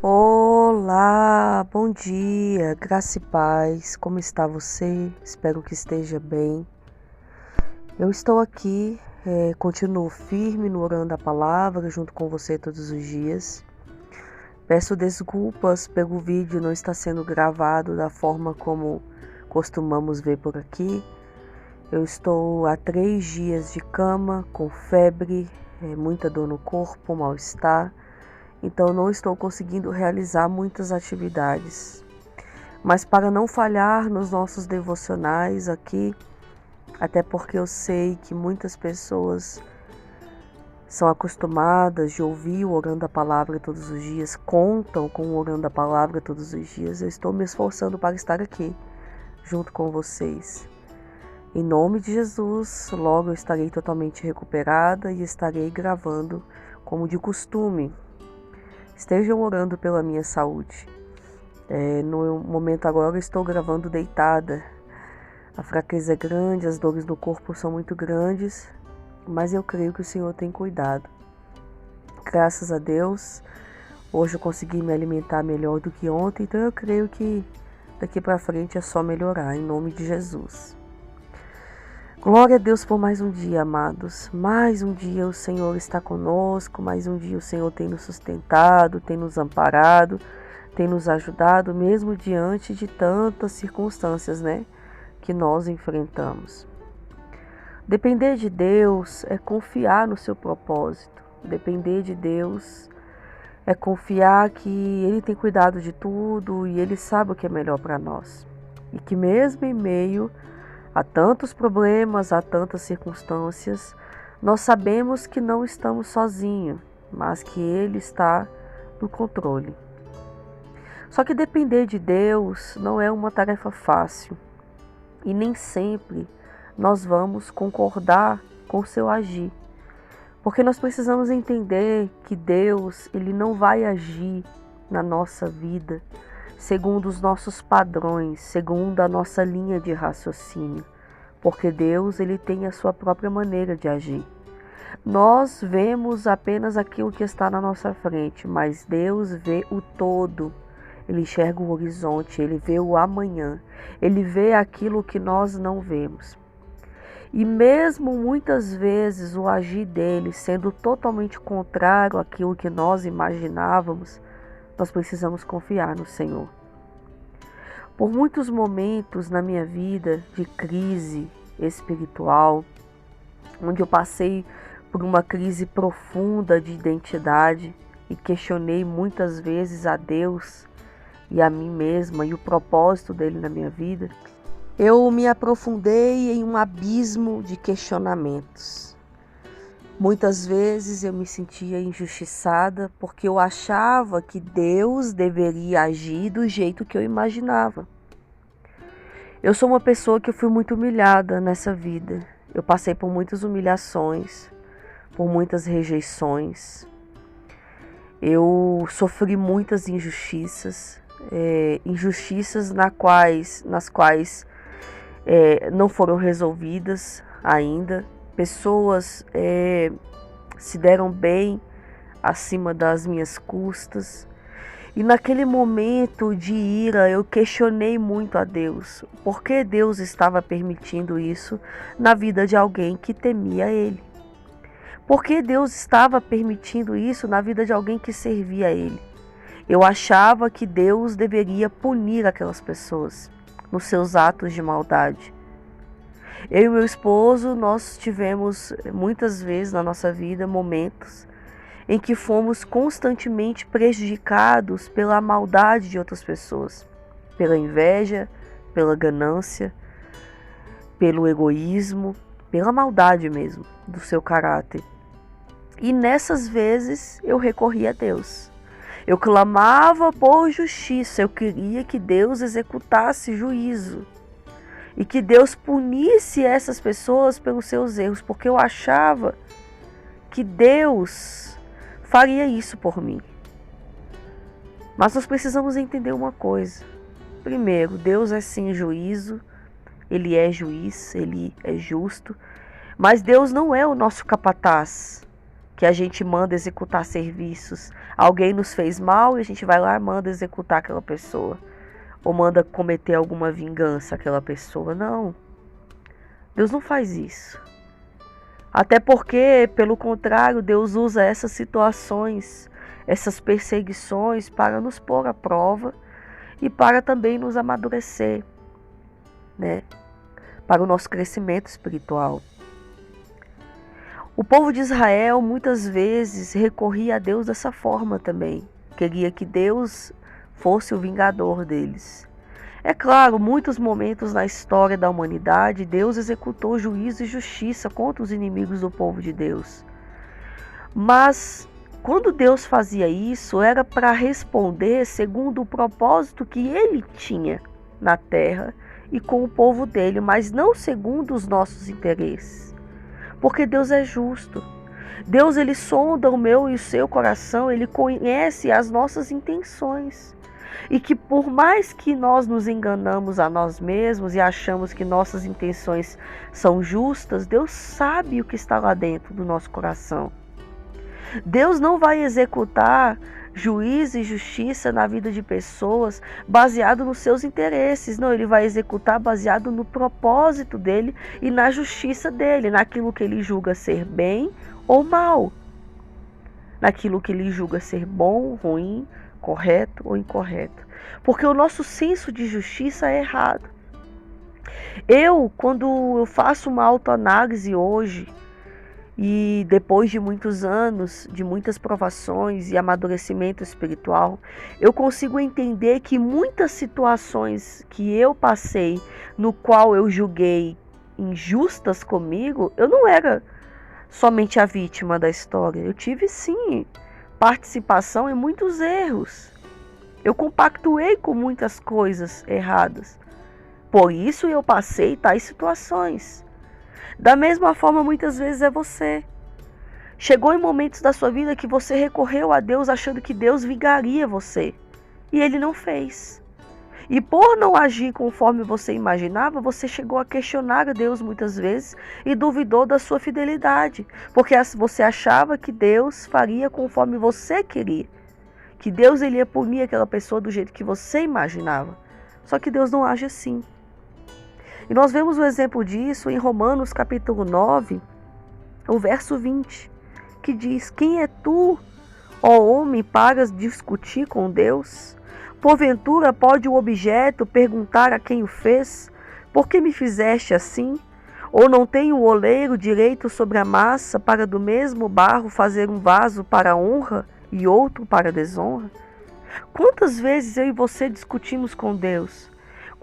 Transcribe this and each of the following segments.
Olá, bom dia, graça e paz, como está você? Espero que esteja bem. Eu estou aqui, continuo firme no orando a palavra junto com você todos os dias. Peço desculpas pelo vídeo não estar sendo gravado da forma como costumamos ver por aqui. Eu estou há 3 dias de cama, com febre, muita dor no corpo, mal-estar. Então não estou conseguindo realizar muitas atividades. Mas para não falhar nos nossos devocionais aqui, até porque eu sei que muitas pessoas são acostumadas de ouvir o Orando a Palavra todos os dias, contam com o Orando a Palavra todos os dias, eu estou me esforçando para estar aqui, junto com vocês. Em nome de Jesus, logo eu estarei totalmente recuperada e estarei gravando como de costume. Estejam orando pela minha saúde. No momento agora eu estou gravando deitada. A fraqueza é grande, as dores do corpo são muito grandes, mas eu creio que o Senhor tem cuidado. Graças a Deus, hoje eu consegui me alimentar melhor do que ontem, então eu creio que daqui para frente é só melhorar, em nome de Jesus. Glória a Deus por mais um dia, amados. Mais um dia o Senhor está conosco, mais um dia o Senhor tem nos sustentado, tem nos amparado, tem nos ajudado, mesmo diante de tantas circunstâncias, que nós enfrentamos. Depender de Deus é confiar no seu propósito. Depender de Deus é confiar que Ele tem cuidado de tudo e Ele sabe o que é melhor para nós. E que mesmo em meio há tantos problemas, há tantas circunstâncias, nós sabemos que não estamos sozinhos, mas que Ele está no controle. Só que depender de Deus não é uma tarefa fácil e nem sempre nós vamos concordar com o seu agir, porque nós precisamos entender que Deus, Ele não vai agir na nossa vida segundo os nossos padrões, segundo a nossa linha de raciocínio, porque Deus, Ele tem a sua própria maneira de agir. Nós vemos apenas aquilo que está na nossa frente, mas Deus vê o todo. Ele enxerga o horizonte, Ele vê o amanhã, Ele vê aquilo que nós não vemos. E mesmo muitas vezes o agir dele sendo totalmente contrário àquilo que nós imaginávamos, nós precisamos confiar no Senhor. Por muitos momentos na minha vida de crise espiritual, onde eu passei por uma crise profunda de identidade e questionei muitas vezes a Deus e a mim mesma e o propósito dele na minha vida, eu me aprofundei em um abismo de questionamentos. Muitas vezes eu me sentia injustiçada porque eu achava que Deus deveria agir do jeito que eu imaginava. Eu sou uma pessoa que fui muito humilhada nessa vida. Eu passei por muitas humilhações, por muitas rejeições. Eu sofri muitas injustiças, injustiças nas quais não foram resolvidas ainda. Pessoas se deram bem acima das minhas custas. E naquele momento de ira eu questionei muito a Deus. Por que Deus estava permitindo isso na vida de alguém que temia Ele? Por que Deus estava permitindo isso na vida de alguém que servia a Ele? Eu achava que Deus deveria punir aquelas pessoas nos seus atos de maldade. Eu e meu esposo, nós tivemos muitas vezes na nossa vida momentos em que fomos constantemente prejudicados pela maldade de outras pessoas, pela inveja, pela ganância, pelo egoísmo, pela maldade mesmo do seu caráter. E nessas vezes eu recorri a Deus. Eu clamava por justiça, eu queria que Deus executasse juízo. E que Deus punisse essas pessoas pelos seus erros, porque eu achava que Deus faria isso por mim. Mas nós precisamos entender uma coisa. Primeiro, Deus é sim juízo, Ele é juiz, Ele é justo, mas Deus não é o nosso capataz. que a gente manda executar serviços. Alguém nos fez mal e a gente vai lá e manda executar aquela pessoa. Ou manda cometer alguma vingança àquela pessoa. Não. Deus não faz isso. Até porque, pelo contrário, Deus usa essas situações, essas perseguições para nos pôr à prova e para também nos amadurecer, né? Para o nosso crescimento espiritual. O povo de Israel muitas vezes recorria a Deus dessa forma também. Queria que Deus fosse o vingador deles. É claro, muitos momentos na história da humanidade, Deus executou juízo e justiça contra os inimigos do povo de Deus. Mas quando Deus fazia isso, era para responder segundo o propósito que Ele tinha na terra e com o povo dele, mas não segundo os nossos interesses. Porque Deus é justo. Deus, Ele sonda o meu e o seu coração, Ele conhece as nossas intenções. E que por mais que nós nos enganamos a nós mesmos e achamos que nossas intenções são justas, Deus sabe o que está lá dentro do nosso coração. Deus não vai executar juízo e justiça na vida de pessoas baseado nos seus interesses. Não, Ele vai executar baseado no propósito dele e na justiça dele, naquilo que Ele julga ser bem ou mal, naquilo que Ele julga ser bom, ruim, correto ou incorreto. Porque o nosso senso de justiça é errado. Quando eu faço uma autoanálise hoje, e depois de muitos anos, de muitas provações e amadurecimento espiritual, eu consigo entender que muitas situações que eu passei, no qual eu julguei injustas comigo, eu não era somente a vítima da história. Eu tive sim participação em muitos erros. Eu compactuei com muitas coisas erradas. Por isso eu passei tais situações. Da mesma forma, muitas vezes é você. Chegou em momentos da sua vida que você recorreu a Deus achando que Deus vingaria você. E Ele não fez. E por não agir conforme você imaginava, você chegou a questionar a Deus muitas vezes e duvidou da sua fidelidade. Porque você achava que Deus faria conforme você queria. Que Deus ele ia punir aquela pessoa do jeito que você imaginava. Só que Deus não age assim. E nós vemos o exemplo disso em Romanos capítulo 9, o verso 20, que diz: Quem é tu, ó homem, para discutir com Deus? Porventura pode o objeto perguntar a quem o fez: Por que me fizeste assim? Ou não tem o oleiro direito sobre a massa para do mesmo barro fazer um vaso para honra e outro para desonra? Quantas vezes eu e você discutimos com Deus?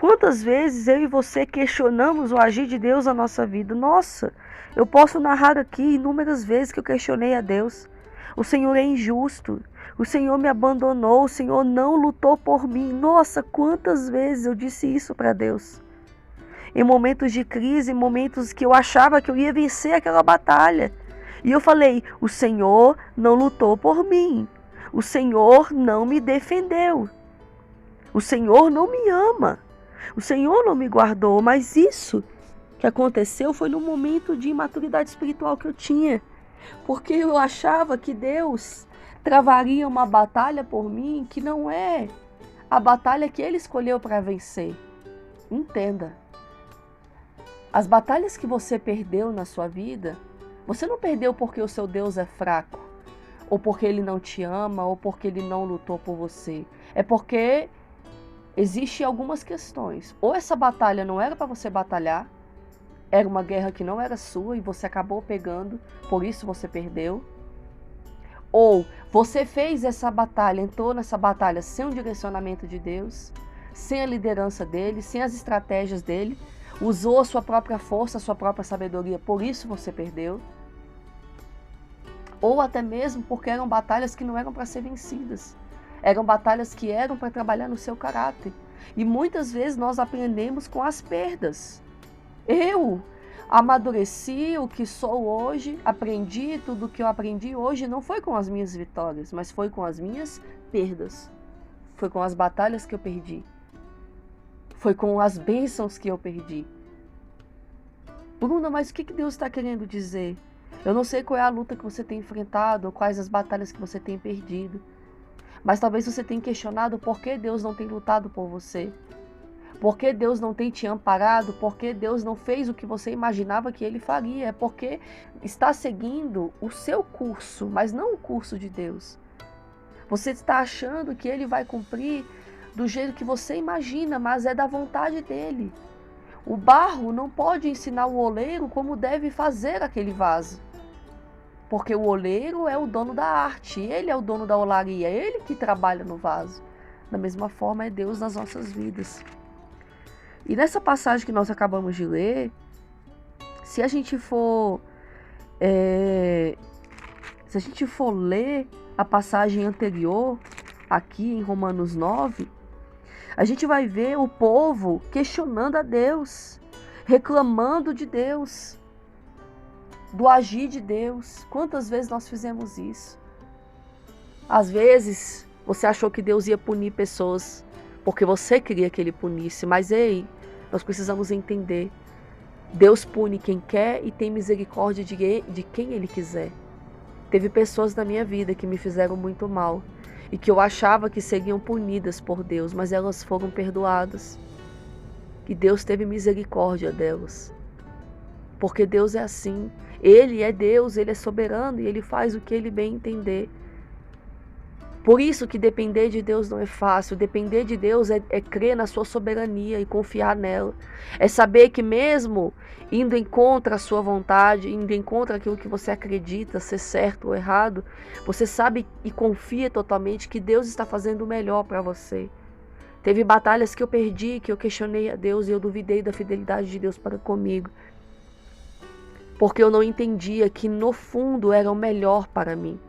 Quantas vezes eu e você questionamos o agir de Deus na nossa vida? Nossa, eu posso narrar aqui inúmeras vezes que eu questionei a Deus. O Senhor é injusto. O Senhor me abandonou. O Senhor não lutou por mim. Nossa, quantas vezes eu disse isso para Deus. Em momentos de crise, em momentos que eu achava que eu ia vencer aquela batalha. E eu falei, o Senhor não lutou por mim. O Senhor não me defendeu. O Senhor não me ama. O Senhor não me guardou, mas isso que aconteceu foi no momento de imaturidade espiritual que eu tinha. Porque eu achava que Deus travaria uma batalha por mim que não é a batalha que Ele escolheu para vencer. Entenda. As batalhas que você perdeu na sua vida, você não perdeu porque o seu Deus é fraco, ou porque Ele não te ama, ou porque Ele não lutou por você. É porque existem algumas questões. Ou essa batalha não era para você batalhar, era uma guerra que não era sua e você acabou pegando, por isso você perdeu. Ou você fez essa batalha, entrou nessa batalha sem o direcionamento de Deus, sem a liderança dele, sem as estratégias dele, usou a sua própria força, a sua própria sabedoria, por isso você perdeu. Ou até mesmo porque eram batalhas que não eram para ser vencidas. Eram batalhas que eram para trabalhar no seu caráter. E muitas vezes nós aprendemos com as perdas. Eu amadureci o que sou hoje, aprendi tudo o que eu aprendi hoje, não foi com as minhas vitórias, mas foi com as minhas perdas. Foi com as batalhas que eu perdi. Foi com as bênçãos que eu perdi. Bruna, mas o que Deus está querendo dizer? Eu não sei qual é a luta que você tem enfrentado, ou quais as batalhas que você tem perdido. Mas talvez você tenha questionado por que Deus não tem lutado por você. Por que Deus não tem te amparado? Por que Deus não fez o que você imaginava que Ele faria? É porque está seguindo o seu curso, mas não o curso de Deus. Você está achando que Ele vai cumprir do jeito que você imagina, mas é da vontade dEle. O barro não pode ensinar o oleiro como deve fazer aquele vaso. Porque o oleiro é o dono da arte, ele é o dono da olaria, ele que trabalha no vaso. Da mesma forma é Deus nas nossas vidas. E nessa passagem que nós acabamos de ler, se a gente for ler a passagem anterior, aqui em Romanos 9, a gente vai ver o povo questionando a Deus, reclamando de Deus, do agir de Deus. Quantas vezes nós fizemos isso? Às vezes, você achou que Deus ia punir pessoas porque você queria que Ele punisse, mas ei, nós precisamos entender. Deus pune quem quer e tem misericórdia de quem Ele quiser. Teve pessoas na minha vida que me fizeram muito mal e que eu achava que seriam punidas por Deus, mas elas foram perdoadas. E Deus teve misericórdia delas. Porque Deus é assim. Ele é Deus, Ele é soberano e Ele faz o que Ele bem entender. Por isso que depender de Deus não é fácil. Depender de Deus é crer na sua soberania e confiar nela. É saber que mesmo indo em contra a sua vontade, indo em contra aquilo que você acredita ser certo ou errado, você sabe e confia totalmente que Deus está fazendo o melhor para você. Teve batalhas que eu perdi, que eu questionei a Deus e eu duvidei da fidelidade de Deus para comigo. Porque eu não entendia que no fundo era o melhor para mim.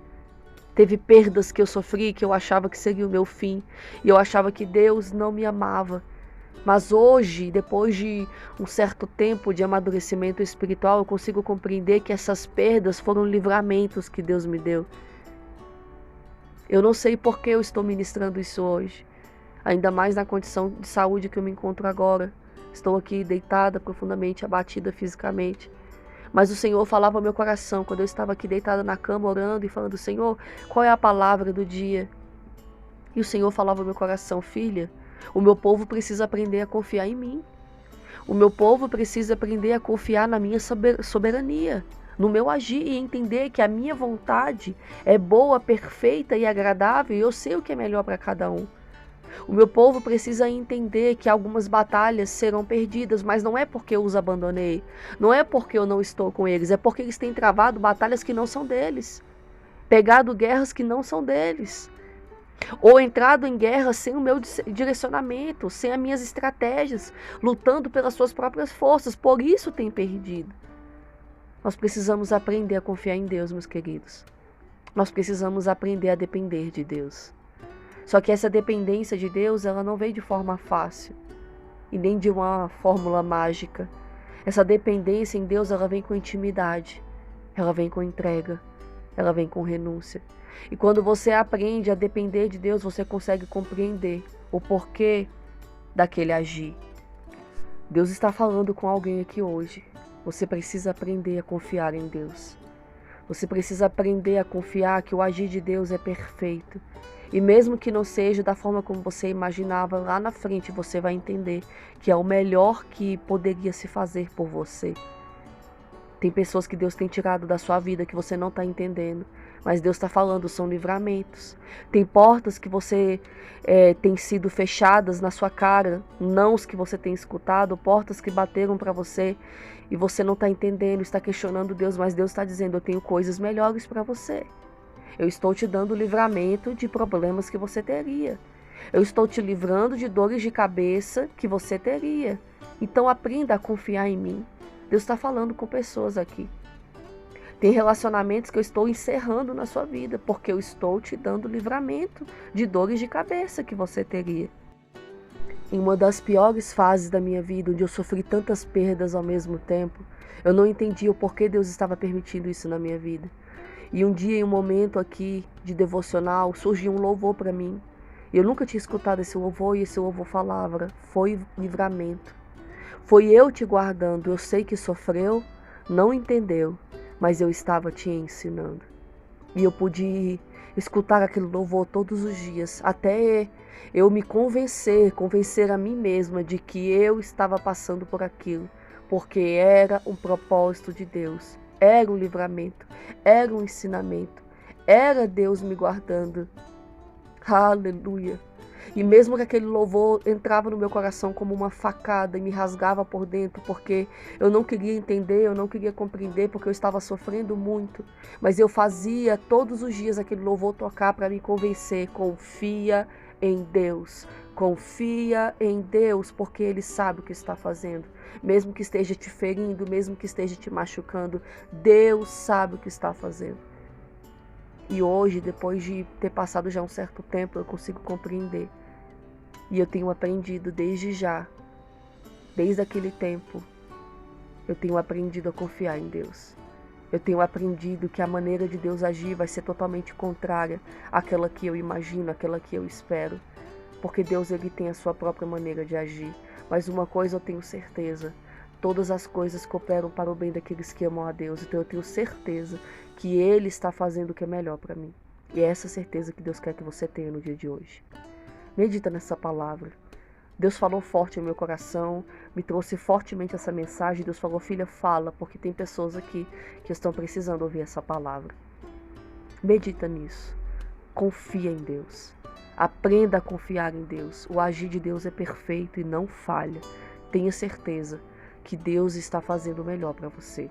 Teve perdas que eu sofri, que eu achava que seria o meu fim. E eu achava que Deus não me amava. Mas hoje, depois de um certo tempo de amadurecimento espiritual, eu consigo compreender que essas perdas foram livramentos que Deus me deu. Eu não sei por que eu estou ministrando isso hoje. Ainda mais na condição de saúde que eu me encontro agora. Estou aqui deitada, profundamente abatida fisicamente. Mas o Senhor falava ao meu coração, quando eu estava aqui deitada na cama, orando e falando, Senhor, qual é a palavra do dia? E o Senhor falava ao meu coração, filha, o meu povo precisa aprender a confiar em mim. O meu povo precisa aprender a confiar na minha soberania, no meu agir e entender que a minha vontade é boa, perfeita e agradável e eu sei o que é melhor para cada um. O meu povo precisa entender que algumas batalhas serão perdidas, mas não é porque eu os abandonei, não é porque eu não estou com eles, é porque eles têm travado batalhas que não são deles, pegado guerras que não são deles, ou entrado em guerra sem o meu direcionamento, sem as minhas estratégias, lutando pelas suas próprias forças, por isso tem perdido. Nós precisamos aprender a confiar em Deus, meus queridos. Nós precisamos aprender a depender de Deus. Só que essa dependência de Deus, ela não vem de forma fácil e nem de uma fórmula mágica. Essa dependência em Deus, ela vem com intimidade, ela vem com entrega, ela vem com renúncia. E quando você aprende a depender de Deus, você consegue compreender o porquê daquele agir. Deus está falando com alguém aqui hoje. Você precisa aprender a confiar em Deus. Você precisa aprender a confiar que o agir de Deus é perfeito. E mesmo que não seja da forma como você imaginava, lá na frente você vai entender que é o melhor que poderia se fazer por você. Tem pessoas que Deus tem tirado da sua vida que você não está entendendo, mas Deus está falando, são livramentos. Tem portas que você tem sido fechadas na sua cara, nãos que você tem escutado, portas que bateram para você e você não está entendendo, está questionando Deus, mas Deus está dizendo, eu tenho coisas melhores para você. Eu estou te dando livramento de problemas que você teria. Eu estou te livrando de dores de cabeça que você teria. Então aprenda a confiar em mim. Deus está falando com pessoas aqui. Tem relacionamentos que eu estou encerrando na sua vida, porque eu estou te dando livramento de dores de cabeça que você teria. Em uma das piores fases da minha vida, onde eu sofri tantas perdas ao mesmo tempo, eu não entendi o porquê Deus estava permitindo isso na minha vida. E um dia, em um momento aqui de devocional, surgiu um louvor para mim. Eu nunca tinha escutado esse louvor e esse louvor falava, foi livramento. Foi eu te guardando, eu sei que sofreu, não entendeu, mas eu estava te ensinando. E eu pude escutar aquele louvor todos os dias, até eu me convencer a mim mesma de que eu estava passando por aquilo, porque era um propósito de Deus, era um livramento, era um ensinamento, era Deus me guardando. Aleluia! E mesmo que aquele louvor entrava no meu coração como uma facada e me rasgava por dentro, porque eu não queria entender, eu não queria compreender, porque eu estava sofrendo muito. Mas eu fazia todos os dias aquele louvor tocar para me convencer. Confia em Deus. Confia em Deus, porque Ele sabe o que está fazendo. Mesmo que esteja te ferindo, mesmo que esteja te machucando, Deus sabe o que está fazendo. E hoje, depois de ter passado já um certo tempo, eu consigo compreender. E eu tenho aprendido desde aquele tempo, eu tenho aprendido a confiar em Deus. Eu tenho aprendido que a maneira de Deus agir vai ser totalmente contrária àquela que eu imagino, àquela que eu espero. Porque Deus, Ele tem a sua própria maneira de agir. Mas uma coisa eu tenho certeza: todas as coisas cooperam para o bem daqueles que amam a Deus. Então eu tenho certeza que Ele está fazendo o que é melhor para mim. E é essa certeza que Deus quer que você tenha no dia de hoje. Medita nessa palavra. Deus falou forte no meu coração, me trouxe fortemente essa mensagem. Deus falou: filha, fala, porque tem pessoas aqui que estão precisando ouvir essa palavra. Medita nisso. Confia em Deus. Aprenda a confiar em Deus. O agir de Deus é perfeito e não falha. Tenha certeza que Deus está fazendo o melhor para você.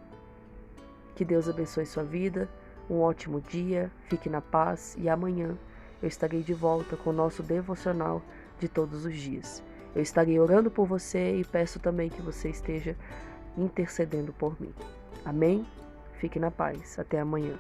Que Deus abençoe sua vida. Um ótimo dia. Fique na paz e amanhã eu estarei de volta com o nosso devocional de todos os dias. Eu estarei orando por você e peço também que você esteja intercedendo por mim. Amém? Fique na paz. Até amanhã.